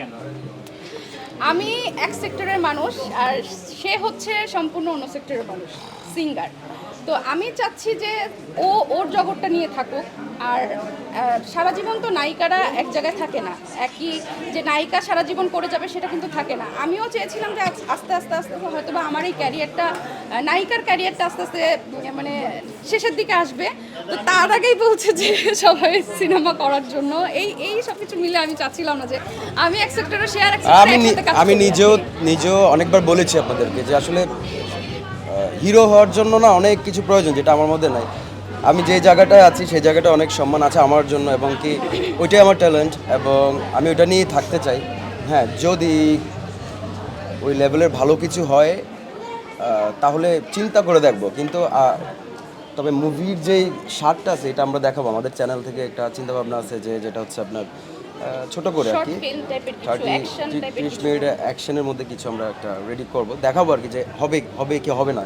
কেন? আমি এক সেক্টরের মানুষ আর সে হচ্ছে সম্পূর্ণ অন্য সেক্টরের মানুষ, সিঙ্গার। তো আমি চাচ্ছি যে ও ওর জগৎটা নিয়ে থাকুক। আর সারা জীবন তো নায়িকারা এক জায়গায় থাকে না, একই যে নায়িকা সারা জীবন করে যাবে সেটা কিন্তু থাকে না। আমিও চেয়েছিলাম যে আস্তে আস্তে আস্তে হয়তো বা আমার এই ক্যারিয়ারটা, নায়িকার ক্যারিয়ারটা আস্তে আস্তে মানে শেষের দিকে আসবে। তো তার আগেই বলছে যে সবাই সিনেমা করার জন্য এই এই সব কিছু মিলে আমি চাচ্ছিলাম না যে আমি এক সেক্টরে শেয়ার আমি নিজেও অনেকবার বলেছি আপনাদেরকে যে আসলে হিরো হওয়ার জন্য না অনেক কিছু প্রয়োজন, যেটা আমার মধ্যে নাই। আমি যে জায়গাটায় আছি সেই জায়গাটা অনেক সম্মান আছে আমার জন্য, এবং কি ওইটাই আমার ট্যালেন্ট, এবং আমি ওইটা নিয়ে থাকতে চাই। হ্যাঁ, যদি ওই লেভেলের ভালো কিছু হয় তাহলে চিন্তা করে দেখবো, কিন্তু তবে মুভির যেই স্বাদটা আছে এটা আমরা দেখাবো। আমাদের চ্যানেল থেকে একটা চিন্তা ভাবনা আছে যেটা হচ্ছে আপনার ছোট করে আর কি 30-30 মিনিট অ্যাকশনের মধ্যে কিছু আমরা একটা রেডি করব, দেখাবো আর কি যে হবে কি হবে না।